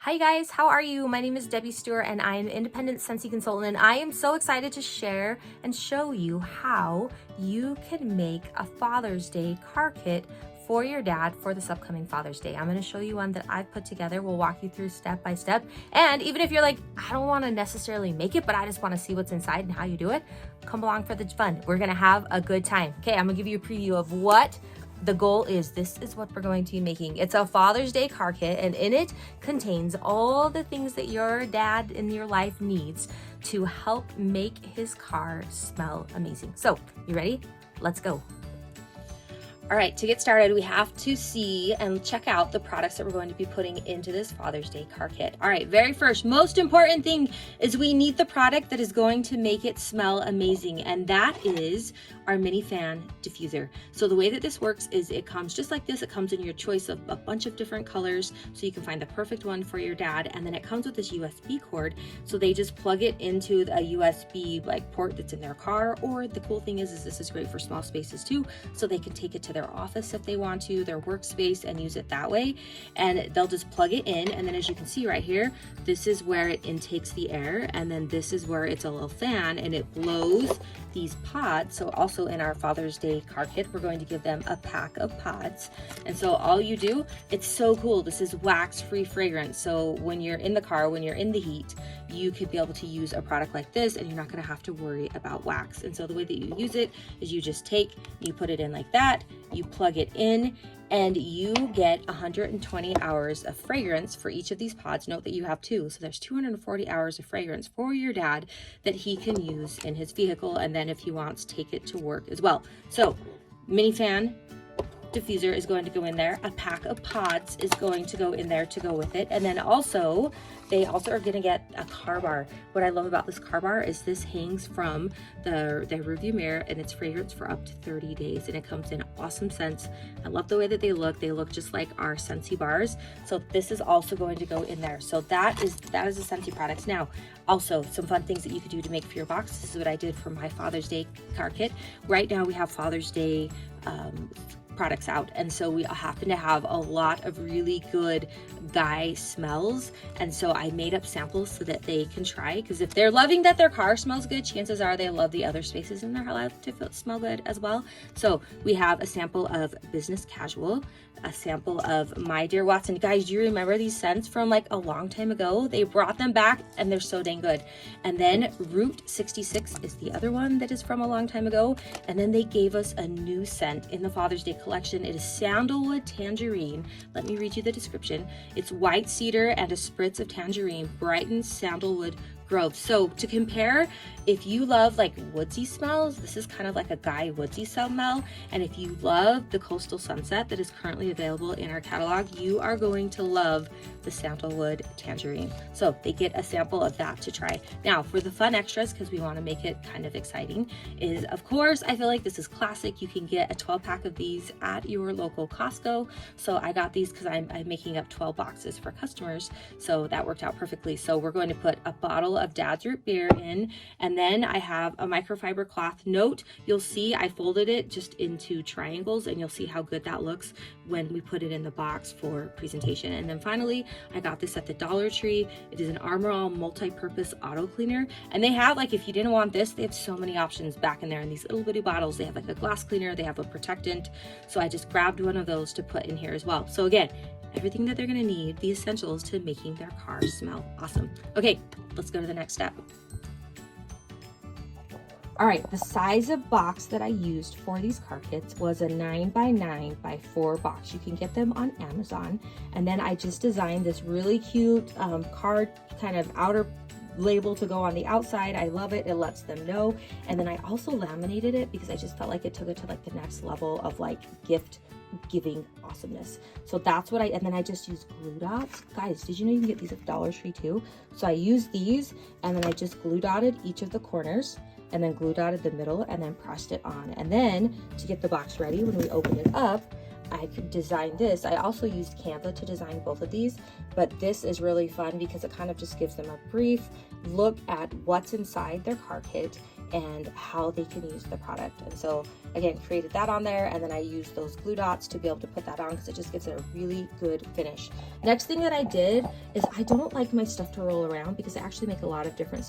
Hi guys, how are you? My name is Debbie Stewart and I am an independent Scentsy consultant, and I am so excited to share and show you how you can make a Father's Day car kit for your dad for this upcoming Father's Day. I'm going to show you one that I've put together. We'll walk you through step by step. And even if you're like, I don't want to necessarily make it, but I just want to see what's inside and how you do it, come along for the fun. We're going to have a good time. Okay, I'm going to give you a preview of what the goal is. This is what we're going to be making. It's a Father's Day car kit, and in it contains all the things that your dad in your life needs to help make his car smell amazing. So, you ready? Let's go. All right, to get started, we have to see and check out the products that we're going to be putting into this Father's Day car kit. All right, very first, most important thing is we need the product that is going to make it smell amazing, and that is our mini fan diffuser. So the way that this works is it comes just like this. It comes in your choice of a bunch of different colors, so you can find the perfect one for your dad, and then it comes with this USB cord, so they just plug it into a USB like port that's in their car, or the cool thing is this is great for small spaces too, so they can take it to their office if they want to, their workspace, and use it that way. And they'll just plug it in, and then as you can see right here, this is where it intakes the air, and then this is where it's a little fan and it blows these pods. So also in our Father's Day car kit, we're going to give them a pack of pods. And so all you do, it's so cool. This is wax-free fragrance. So when you're in the car, when you're in the heat, you could be able to use a product like this and you're not gonna have to worry about wax. And so the way that you use it is you just you put it in like that, you plug it in, and you get 120 hours of fragrance for each of these pods. Note that you have two, so there's 240 hours of fragrance for your dad that he can use in his vehicle, and then if he wants, take it to work as well. So mini fan diffuser is going to go in there. A pack of pods is going to go in there to go with it. And then also, they also are going to get a car bar. What I love about this car bar is this hangs from the rearview mirror, and it's fragrance for up to 30 days. And it comes in awesome scents. I love the way that they look. They look just like our Scentsy bars. So this is also going to go in there. So that is the Scentsy products. Now, also some fun things that you could do to make for your box. This is what I did for my Father's Day car kit. Right now we have Father's Day products out, and so we happen to have a lot of really good guy smells, and so I made up samples so that they can try, because if they're loving that their car smells good, chances are they love the other spaces in their life to smell good as well. So we have a sample of Business Casual, a sample of My Dear Watson. Guys, do you remember these scents from like a long time ago? They brought them back and they're so dang good. And then Route 66 is the other one that is from a long time ago, and then they gave us a new scent in the Father's Day collection. It is Sandalwood Tangerine. Let me read you the description. It's white cedar and a spritz of tangerine, brightened sandalwood growth. So to compare, if you love like woodsy smells, this is kind of like a guy woodsy smell. And if you love the Coastal Sunset that is currently available in our catalog, you are going to love the Sandalwood Tangerine. So they get a sample of that to try. Now for the fun extras, because we want to make it kind of exciting, is of course, I feel like this is classic. You can get a 12-pack of these at your local Costco. So I got these because I'm making up 12 boxes for customers. So that worked out perfectly. So we're going to put a bottle of Dad's Rootbeer in, and then I have a microfiber cloth. Note, you'll see I folded it just into triangles, and you'll see how good that looks when we put it in the box for presentation. And then finally, I got this at the Dollar Tree. It is an Armor All multi-purpose auto cleaner, and they have, like, if you didn't want this, they have so many options back in there in these little bitty bottles. They have like a glass cleaner, they have a protectant, so I just grabbed one of those to put in here as well. So again, everything that they're going to need, the essentials to making their car smell awesome. Okay, let's go to the next step. All right, the size of box that I used for these car kits was a 9x9x4 box. You can get them on Amazon. And then I just designed this really cute card kind of outer label to go on the outside. I love it. It lets them know. And then I also laminated it because I just felt like it took it to like the next level of like gift giving awesomeness. So that's what and then I just used glue dots. Guys, did you know you can get these at Dollar Tree too? So I used these, and then I just glue dotted each of the corners, and then glue dotted the middle, and then pressed it on. And then to get the box ready, when we open it up, I could design this. I also used Canva to design both of these, but this is really fun because it kind of just gives them a brief look at what's inside their car kit and how they can use the product. And so again, created that on there, and then I used those glue dots to be able to put that on because it just gives it a really good finish. Next thing that I did is I don't like my stuff to roll around because I actually make a lot of different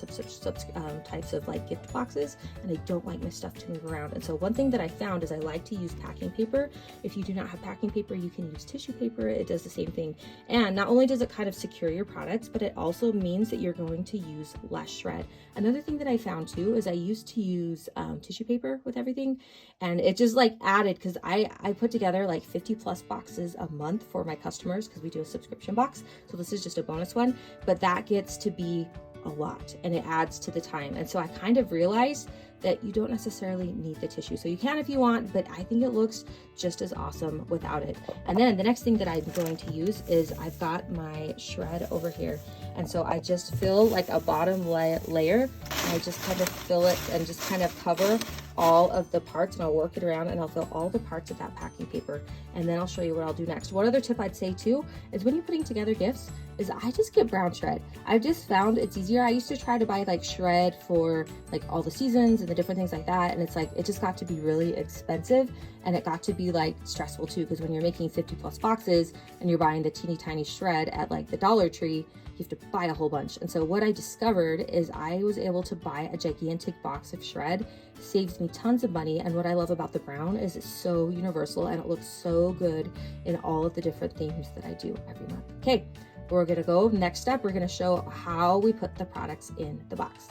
types of like gift boxes, and I don't like my stuff to move around. And so one thing that I found is I like to use packing paper. If you do not have packing paper, you can use tissue paper. It does the same thing. And not only does it kind of secure your products, but it also means that you're going to use less shred. Another thing that I found too is I used to use tissue paper with everything, and it just like added, because I put together like 50 plus boxes a month for my customers because we do a subscription box. So this is just a bonus one, but that gets to be a lot and it adds to the time. And so I kind of realized that you don't necessarily need the tissue. So you can if you want, but I think it looks just as awesome without it. And then the next thing that I'm going to use is I've got my shred over here. And so I just fill like a bottom layer, and I just kind of fill it and just kind of cover all of the parts, and I'll work it around and I'll fill all the parts of that packing paper. And then I'll show you what I'll do next. One other tip I'd say too is when you're putting together gifts is I just get brown shred. I've just found it's easier. I used to try to buy like shred for like all the seasons and the different things like that, and it's like it just got to be really expensive, and it got to be like stressful too, because when you're making 50 plus boxes and you're buying the teeny tiny shred at like the Dollar Tree, you have to buy a whole bunch. And so what I discovered is I was able to buy a gigantic box of shred. Saves me tons of money, and what I love about the brown is it's so universal and it looks so good in all of the different themes that I do every month. Okay, we're gonna go next step. We're gonna show how we put the products in the box.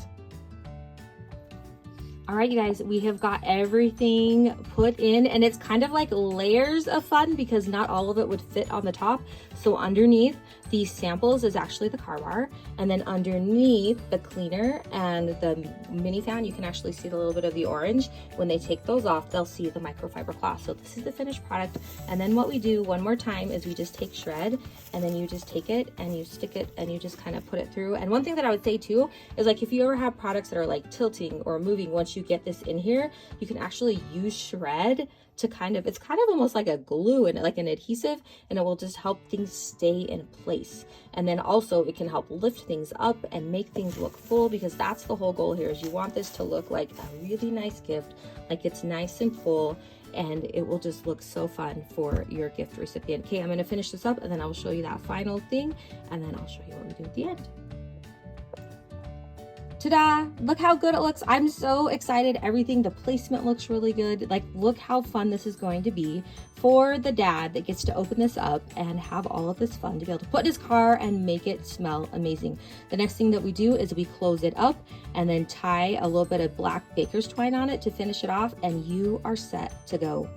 All right, you guys, we have got everything put in, and it's kind of like layers of fun because not all of it would fit on the top. So underneath these samples is actually the car bar, and then underneath the cleaner and the mini fan, you can actually see a little bit of the orange. When they take those off, they'll see the microfiber cloth. So this is the finished product. And then what we do one more time is we just take shred, and then you just take it and you stick it and you just kind of put it through. And one thing that I would say too is like if you ever have products that are like tilting or moving, once you get this in here, you can actually use shred to kind of, it's kind of almost like a glue and like an adhesive, and it will just help things stay in place. And then also it can help lift things up and make things look full, because that's the whole goal here, is you want this to look like a really nice gift, like it's nice and full, and it will just look so fun for your gift recipient. Okay, I'm gonna finish this up and then I'll show you that final thing, and then I'll show you what we do at the end. Ta-da! Look how good it looks. I'm so excited. Everything, the placement looks really good. Like, look how fun this is going to be for the dad that gets to open this up and have all of this fun to be able to put in his car and make it smell amazing. The next thing that we do is we close it up and then tie a little bit of black baker's twine on it to finish it off, and you are set to go.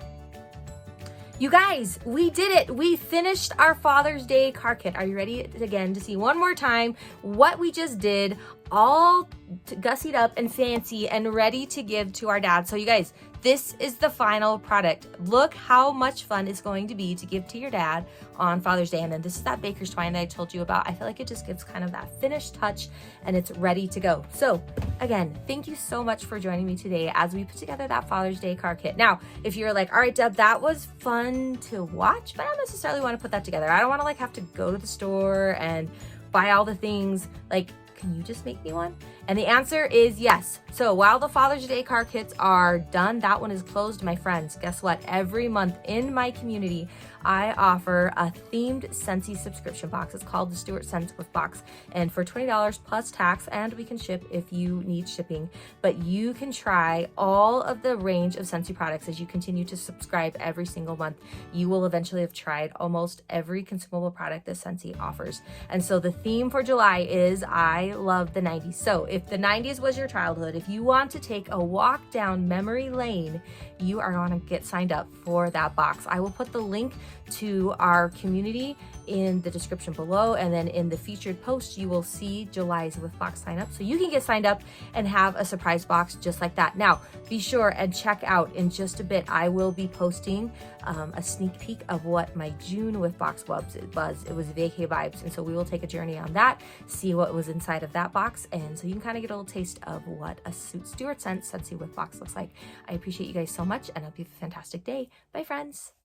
You guys, we did it. We finished our Father's Day car kit. Are you ready again to see one more time what we just did, all gussied up and fancy and ready to give to our dad? So you guys, this is the final product. Look how much fun it's going to be to give to your dad on Father's Day. And then this is that baker's twine that I told you about. I feel like it just gives kind of that finished touch and it's ready to go. So again, thank you so much for joining me today as we put together that Father's Day car kit. Now, if you're like, all right, Deb, that was fun to watch, but I don't necessarily want to put that together. I don't want to like have to go to the store and buy all the things. Like, can you just make me one? And the answer is yes. So while the Father's Day car kits are done, that one is closed, my friends. Guess what? Every month in my community, I offer a themed Scentsy subscription box. It's called the Stuart Scents with Box. And for $20 plus tax, and we can ship if you need shipping, but you can try all of the range of Scentsy products as you continue to subscribe every single month. You will eventually have tried almost every consumable product that Scentsy offers. And so the theme for July is I love the 90s. So if the 90s was your childhood, if you want to take a walk down memory lane, you are going to get signed up for that box. I will put the link to our community in the description below, and then in the featured post you will see July's with box sign up, so you can get signed up and have a surprise box just like that. Now be sure and check out in just a bit, I will be posting a sneak peek of what my June with box was. It was vacay vibes, and so we will take a journey on that, see what was inside of that box, and so you can kind of get a little taste of what a Stuart Scents Scentsy with box looks like. I appreciate you guys so much, and I hope you have a fantastic day. Bye friends.